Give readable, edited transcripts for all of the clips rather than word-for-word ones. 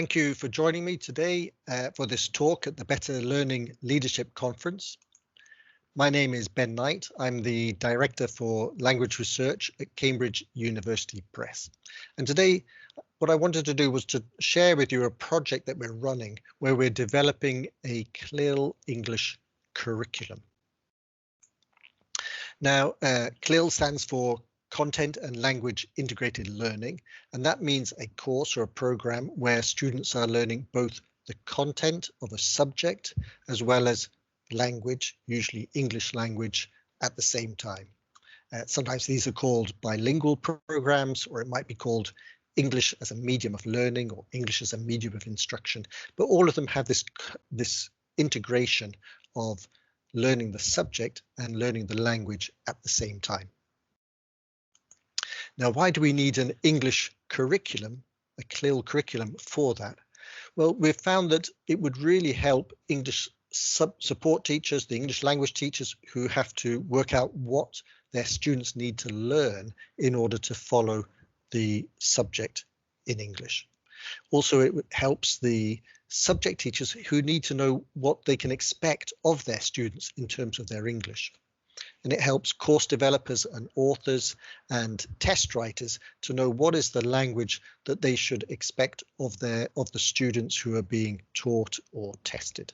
Thank you for joining me today for this talk at the Better Learning Leadership Conference. My name is Ben Knight. I'm the Director for Language Research at Cambridge University Press. And today, what I wanted to do was to share with you a project that we're running where we're developing a CLIL English curriculum. Now, CLIL stands for Content and Language Integrated Learning, and that means a course or a program where students are learning both the content of a subject as well as language, usually English language, at the same time. Sometimes these are called bilingual programs, or it might be called English as a medium of learning or English as a medium of instruction, but all of them have this integration of learning the subject and learning the language at the same time. Now, why do we need an English curriculum, a CLIL curriculum for that? Well, we've found that it would really help English support teachers, the English language teachers who have to work out what their students need to learn in order to follow the subject in English. Also, it helps the subject teachers who need to know what they can expect of their students in terms of their English. And it helps course developers and authors and test writers to know what is the language that they should expect of the students who are being taught or tested.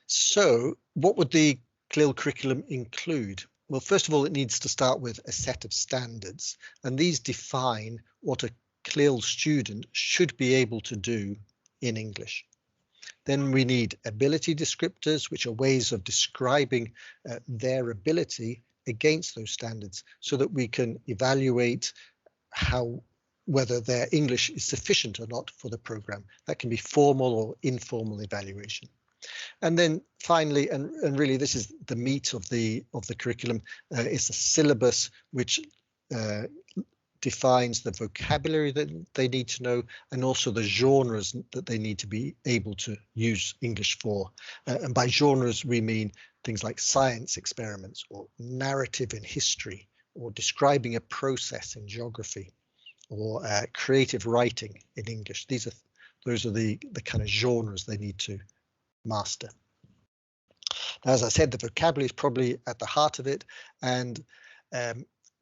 So what would the CLIL curriculum include? Well, first of all, it needs to start with a set of standards, and these define what a CLIL student should be able to do in English. Then we need ability descriptors, which are ways of describing their ability against those standards so that we can evaluate whether their English is sufficient or not for the program. That can be formal or informal evaluation. And then finally, and really this is the meat of the curriculum, is a syllabus which defines the vocabulary that they need to know and also the genres that they need to be able to use English for. And by genres, we mean things like science experiments or narrative in history or describing a process in geography or creative writing in English. Those are the kind of genres they need to master. Now, as I said, the vocabulary is probably at the heart of it, and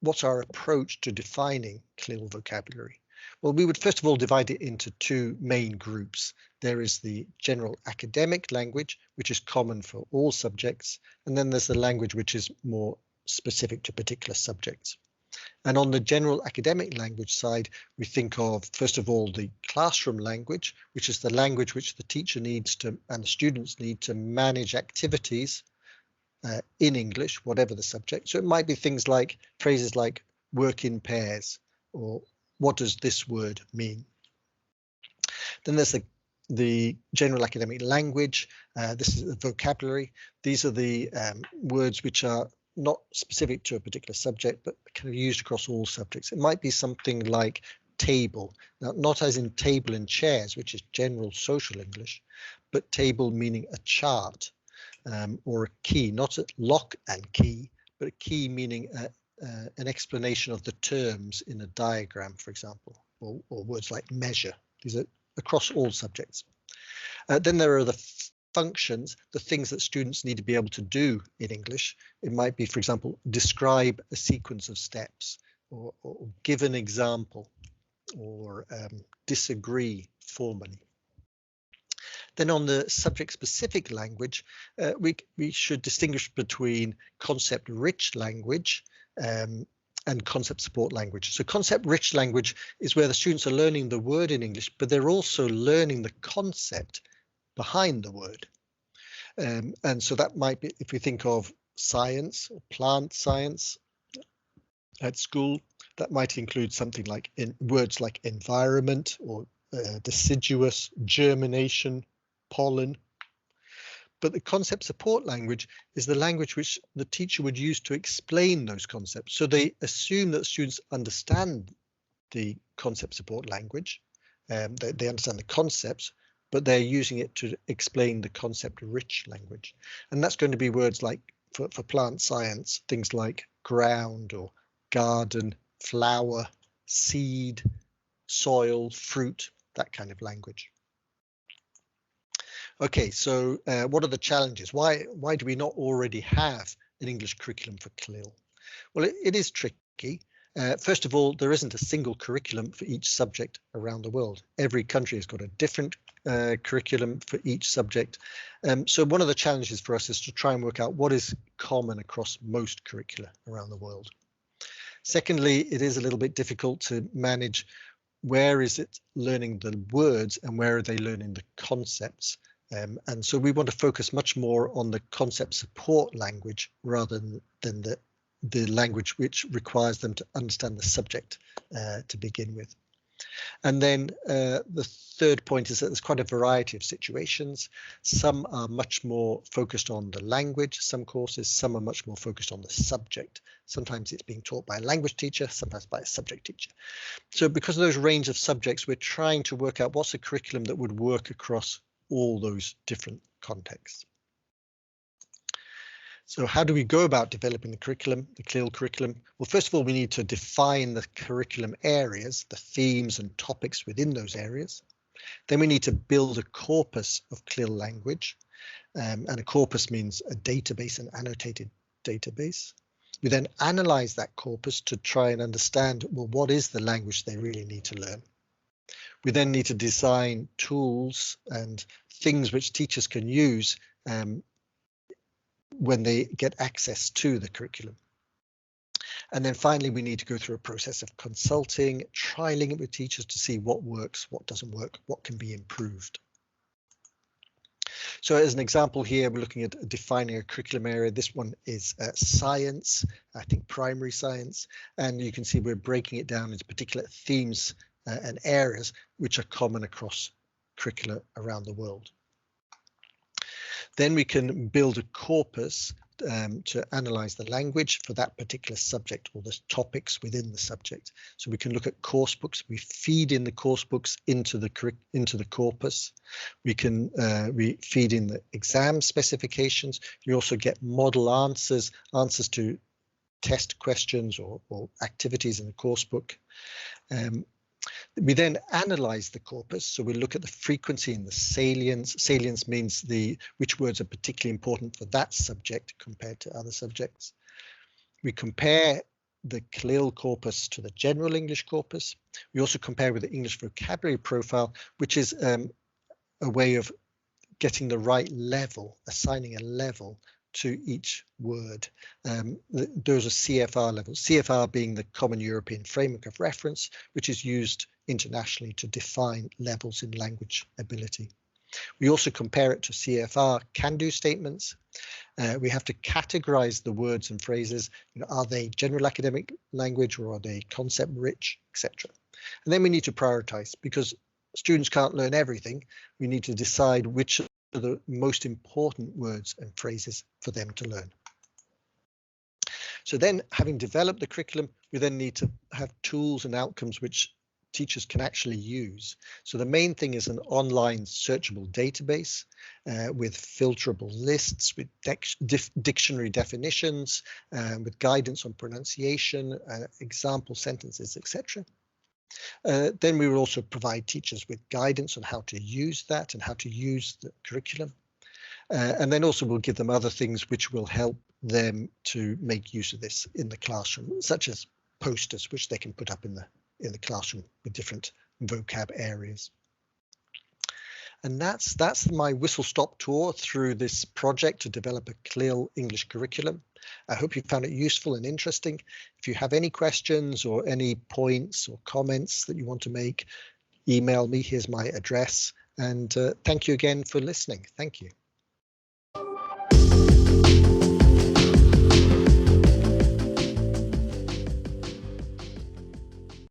what's our approach to defining CLIL vocabulary? Well, we would first of all divide it into two main groups. There is the general academic language, which is common for all subjects, and then there's the language which is more specific to particular subjects. And on the general academic language side, we think of, first of all, the classroom language, which is the language which the teacher needs to, and the students need to manage activities in English, whatever the subject. So it might be things like phrases like work in pairs or what does this word mean? Then there's the general academic language. This is the vocabulary. These are the words which are not specific to a particular subject, but kind of used across all subjects. It might be something like table. Now, not as in table and chairs, which is general social English, but table meaning a chart. Or a key, not a lock and key, but a key meaning an explanation of the terms in a diagram, for example, or words like measure. These are across all subjects. Then there are the functions, the things that students need to be able to do in English. It might be, for example, describe a sequence of steps, or give an example, or disagree formally. Then on the subject-specific language, we should distinguish between concept-rich language and concept-support language. So concept-rich language is where the students are learning the word in English, but they're also learning the concept behind the word. And so that might be, if we think of science or plant science at school, that might include something like words like environment or deciduous, germination, pollen. But the concept support language is the language which the teacher would use to explain those concepts. So they assume that students understand the concept support language, they understand the concepts, but they're using it to explain the concept rich language. And that's going to be words like, for plant science, things like ground or garden, flower, seed, soil, fruit, that kind of language. Okay, so what are the challenges? Why do we not already have an English curriculum for CLIL? Well, it is tricky. First of all, there isn't a single curriculum for each subject around the world. Every country has got a different curriculum for each subject. So one of the challenges for us is to try and work out what is common across most curricula around the world. Secondly, it is a little bit difficult to manage where is it learning the words and where are they learning the concepts. And so we want to focus much more on the concept support language rather than the language which requires them to understand the subject to begin with. And then the third point is that there's quite a variety of situations. Some are much more focused on the language, some courses, some are much more focused on the subject. Sometimes it's being taught by a language teacher, sometimes by a subject teacher. So because of those range of subjects, we're trying to work out what's a curriculum that would work across all those different contexts. So how do we go about developing the curriculum, the CLIL curriculum? Well, first of all, we need to define the curriculum areas, the themes and topics within those areas. Then we need to build a corpus of CLIL language. And a corpus means a database, an annotated database. We then analyze that corpus to try and understand, well, what is the language they really need to learn? We then need to design tools and things which teachers can use when they get access to the curriculum. And then finally, we need to go through a process of consulting, trialing it with teachers to see what works, what doesn't work, what can be improved. So as an example here, we're looking at defining a curriculum area. This one is science, I think primary science, and you can see we're breaking it down into particular themes and areas which are common across curricula around the world. Then we can build a corpus to analyze the language for that particular subject or the topics within the subject. So we can look at course books. We feed in the course books into the corpus. We can feed in the exam specifications. You also get model answers to test questions or activities in the course book. We then analyze the corpus, so we look at the frequency and the salience. Salience means which words are particularly important for that subject compared to other subjects. We compare the CLIL corpus to the general English corpus. We also compare with the English vocabulary profile, which is a way of getting the right level, assigning a level to each word. Those are CFR levels, CFR being the Common European Framework of Reference, which is used internationally to define levels in language ability. We also compare it to CFR can-do statements. We have to categorize the words and phrases. Are they general academic language or are they concept rich, etc. And then we need to prioritize, because students can't learn everything. We need to decide which are the most important words and phrases for them to learn. So then, having developed the curriculum, we then need to have tools and outcomes which teachers can actually use. So the main thing is an online searchable database with filterable lists, with dictionary definitions, with guidance on pronunciation, example sentences, etc. Then we will also provide teachers with guidance on how to use that and how to use the curriculum. And then also we'll give them other things which will help them to make use of this in the classroom, such as posters which they can put up in the classroom with different vocab areas. And that's my whistle-stop tour through this project to develop a CLIL English curriculum. I hope you found it useful and interesting. If you have any questions or any points or comments that you want to make, email me. Here's my address. And thank you again for listening. Thank you.